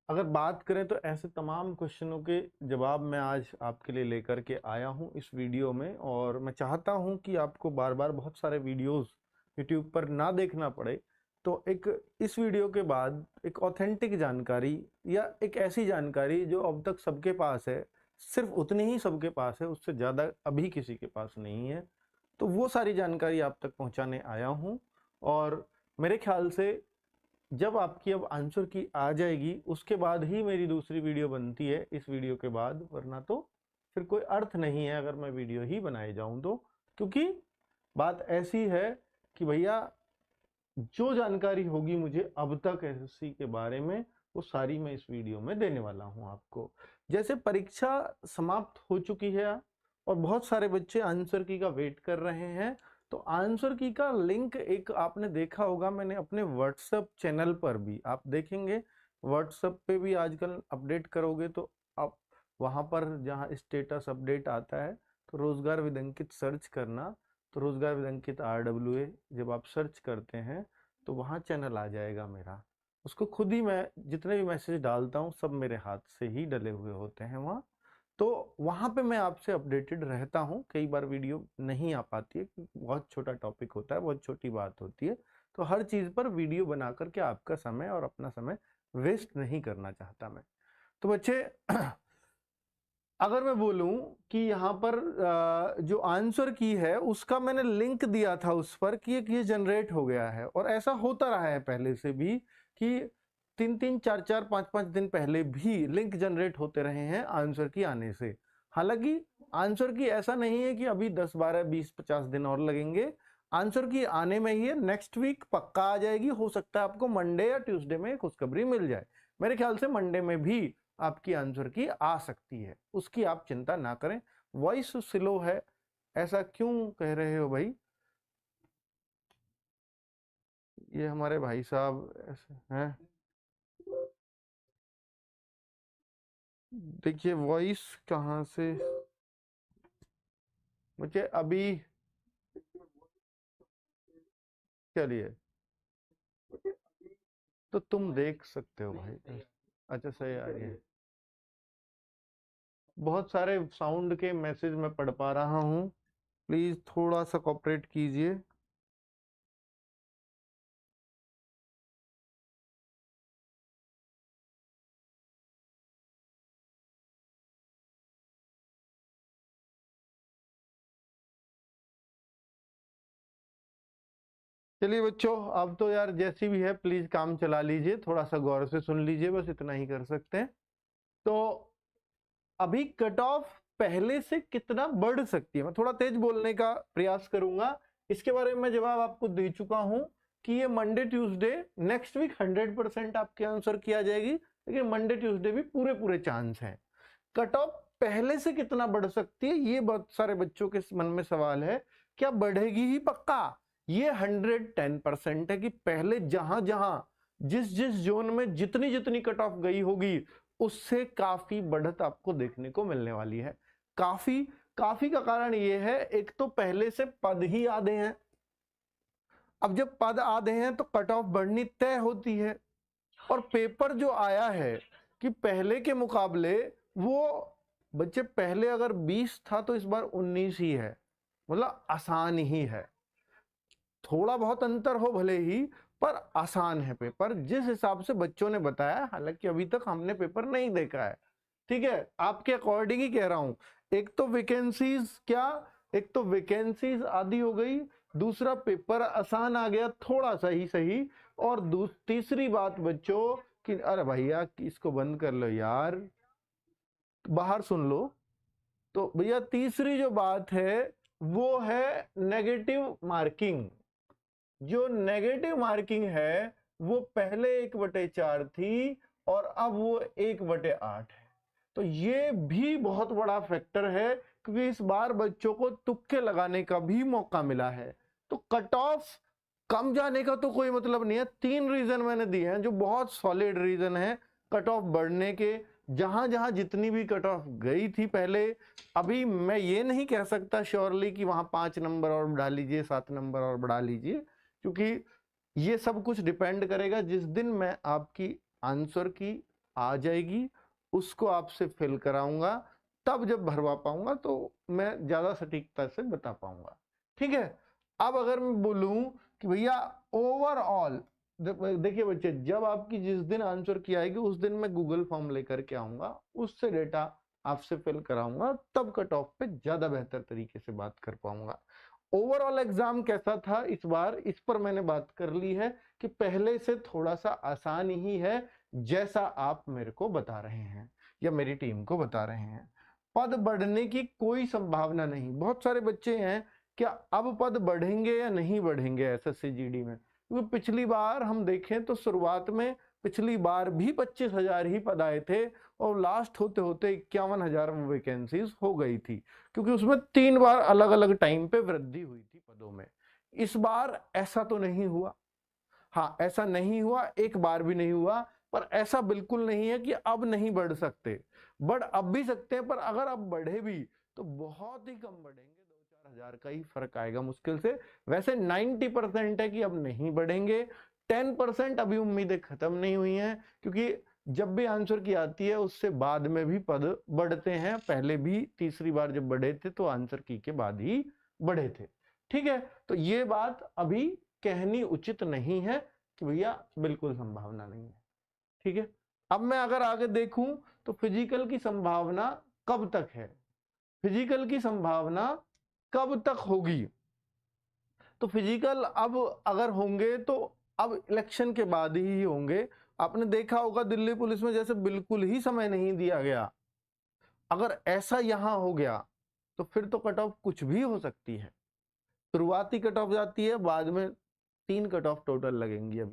अगर बात करें तो ऐसे तमाम क्वेश्चनों के जवाब मैं आज आपके लिए लेकर के आया हूं इस वीडियो में, और मैं चाहता हूं कि आपको बार बार बहुत सारे वीडियोस यूट्यूब पर ना देखना पड़े। तो एक इस वीडियो के बाद एक ऑथेंटिक जानकारी या एक ऐसी जानकारी जो अब तक सबके पास है, सिर्फ उतनी ही सबके पास है, उससे ज़्यादा अभी किसी के पास नहीं है, तो वो सारी जानकारी आप तक पहुंचाने आया हूं। और मेरे ख्याल से जब आपकी अब आंसर की आ जाएगी उसके बाद ही मेरी दूसरी वीडियो बनती है इस वीडियो के बाद, वरना तो फिर कोई अर्थ नहीं है अगर मैं वीडियो ही बनाए जाऊं तो। क्योंकि बात ऐसी है कि भैया जो जानकारी होगी मुझे अब तक एसएससी के बारे में, वो सारी मैं इस वीडियो में देने वाला हूं आपको। जैसे परीक्षा समाप्त हो चुकी है और बहुत सारे बच्चे आंसर की का वेट कर रहे हैं, तो आंसर की का लिंक एक आपने देखा होगा, मैंने अपने व्हाट्सएप चैनल पर भी, आप देखेंगे व्हाट्सएप पे भी आजकल अपडेट करोगे तो आप वहां पर जहां स्टेटस अपडेट आता है तो रोजगार विद अंकित सर्च करना। तो रोजगार विद अंकित RWA जब आप सर्च करते हैं तो वहाँ चैनल आ जाएगा मेरा। उसको खुद ही मैं जितने भी मैसेज डालता हूँ सब मेरे हाथ से ही डले हुए होते हैं वहाँ। तो वहाँ पे मैं आपसे अपडेटेड रहता हूँ। कई बार वीडियो नहीं आ पाती है क्योंकि बहुत छोटा टॉपिक होता है, बहुत छोटी बात होती है, तो हर चीज़ पर वीडियो बना करके आपका समय और अपना समय वेस्ट नहीं करना चाहता मैं। तो बच्चे अगर मैं बोलूं कि यहाँ पर जो आंसर की है उसका मैंने लिंक दिया था उस पर कि ये जनरेट हो गया है, और ऐसा होता रहा है पहले से भी कि 3-3, 4-4, 5-5 दिन पहले भी लिंक जनरेट होते रहे हैं आंसर की आने से। हालांकि आंसर की ऐसा नहीं है कि अभी 10, 12, 20, 50 दिन और लगेंगे। आंसर की आने में ही है, नेक्स्ट वीक पक्का आ जाएगी। हो सकता है आपको मंडे या ट्यूसडे में खुशखबरी मिल जाए। मेरे ख्याल से मंडे में भी आपकी आंसर की आ सकती है, उसकी आप चिंता ना करें। वॉइस स्लो है, ऐसा क्यों कह रहे हो भाई? ये हमारे भाई साहब ऐसे हैं। देखिए वॉइस कहाँ से, मुझे अभी, चलिए तो तुम देख सकते हो भाई। अच्छा सही आ रही है। बहुत सारे साउंड के मैसेज मैं पढ़ पा रहा हूँ, प्लीज थोड़ा सा कोऑपरेट कीजिए। चलिए बच्चों, अब तो यार जैसी भी है प्लीज काम चला लीजिए, थोड़ा सा गौर से सुन लीजिए, बस इतना ही कर सकते हैं। तो अभी कट ऑफ पहले से कितना बढ़ सकती है, मैं थोड़ा तेज बोलने का प्रयास करूंगा। इसके बारे में जवाब आपको दे चुका हूं कि ये मंडे ट्यूसडे नेक्स्ट वीक 100% आपके आंसर किया जाएगी, लेकिन मंडे ट्यूसडे भी पूरे पूरे चांस हैं। कट ऑफ पहले से कितना बढ़ सकती है, ये बहुत सारे बच्चों के मन में सवाल है। क्या बढ़ेगी ही पक्का? ये 110% है कि पहले जहां जहां जिस जिस जोन में जितनी जितनी कट ऑफ गई होगी उससे काफी बढ़त आपको देखने को मिलने वाली है। काफी काफी का कारण ये है, एक तो पहले से पद ही आधे हैं। अब जब पद आधे हैं तो कट ऑफ बढ़नी तय होती है। और पेपर जो आया है कि पहले के मुकाबले, वो बच्चे पहले अगर 20 था तो इस बार 19 ही है, मतलब आसान ही है। थोड़ा बहुत अंतर हो भले ही, पर आसान है पेपर जिस हिसाब से बच्चों ने बताया। हालांकि अभी तक हमने पेपर नहीं देखा है, ठीक है, आपके अकॉर्डिंग ही कह रहा हूं। एक तो वैकेंसीज क्या, एक तो वैकेंसीज आधी हो गई, दूसरा पेपर आसान आ गया थोड़ा सा ही सही, और तीसरी बात बच्चों कि अरे भैया इसको बंद कर लो यार, बाहर सुन लो। तो भैया तीसरी जो बात है वो है नेगेटिव मार्किंग। जो नेगेटिव मार्किंग है वो पहले 1/4 थी और अब वो 1/8 है। तो ये भी बहुत बड़ा फैक्टर है, क्योंकि इस बार बच्चों को तुक्के लगाने का भी मौका मिला है। तो कट ऑफ कम जाने का तो कोई मतलब नहीं है। 3 रीजन मैंने दिए हैं जो बहुत सॉलिड रीजन है कट ऑफ बढ़ने के। जहां जहां जितनी भी कट ऑफ गई थी पहले, अभी मैं ये नहीं कह सकता श्योरली कि वहां 5 नंबर और बढ़ा लीजिए, 7 नंबर और बढ़ा लीजिए, क्योंकि ये सब कुछ डिपेंड करेगा जिस दिन मैं आपकी आंसर की आ जाएगी, उसको आपसे फिल कराऊंगा, तब जब भरवा पाऊंगा तो मैं ज्यादा सटीकता से बता पाऊंगा। ठीक है। अब अगर मैं बोलूं कि भैया ओवरऑल, देखिए बच्चे, जब आपकी जिस दिन आंसर की आएगी उस दिन मैं गूगल फॉर्म लेकर के आऊंगा, उससे डेटा आपसे फिल कराऊंगा, तब कट ऑफ पे ज्यादा बेहतर तरीके से बात कर पाऊंगा। ओवरऑल एग्जाम कैसा था इस बार, इस पर मैंने बात कर ली है कि पहले से थोड़ा सा आसान ही है, जैसा आप मेरे को बता रहे हैं या मेरी टीम को बता रहे हैं। पद बढ़ने की कोई संभावना नहीं। बहुत सारे बच्चे हैं, क्या अब पद बढ़ेंगे या नहीं बढ़ेंगे एसएससी जीडी में? क्योंकि पिछली बार हम देखें तो शुरुआत में पिछली बार भी 25,000 ही पद आए थे और लास्ट होते होते 51,000 वैकेंसीज हो गई थी, क्योंकि उसमें 3 बार अलग अलग टाइम पे वृद्धि हुई थी पदों में। इस बार ऐसा तो नहीं हुआ। हाँ, ऐसा नहीं हुआ, एक बार भी नहीं हुआ, पर ऐसा बिल्कुल नहीं है कि अब नहीं बढ़ सकते। बढ़ अब भी सकते हैं, पर अगर अब बढ़े भी तो बहुत ही कम बढ़ेंगे, 2-4 हजार का ही फर्क आएगा मुश्किल से। वैसे 90% है कि अब नहीं बढ़ेंगे। 10% अभी उम्मीदें खत्म नहीं हुई हैं, क्योंकि जब भी आंसर की आती है उससे बाद में भी पद बढ़ते हैं। पहले भी तीसरी बार जब बढ़े थे तो आंसर की के बाद ही बढ़े थे। ठीक है, तो ये बात अभी कहनी उचित नहीं है कि भैया बिल्कुल संभावना नहीं है। ठीक है। अब मैं अगर आगे देखूं तो फिजिकल की संभावना कब तक है, फिजिकल की संभावना कब तक होगी? तो फिजिकल अब अगर होंगे तो अब इलेक्शन के बाद ही होंगे। आपने देखा होगा दिल्ली पुलिस में जैसे बिल्कुल ही समय नहीं दिया गया, अगर ऐसा यहां हो गया तो फिर तो कट ऑफ कुछ भी हो सकती है। शुरुआती कट ऑफ जाती है, बाद में 3 कट ऑफ टोटल लगेंगी। अभी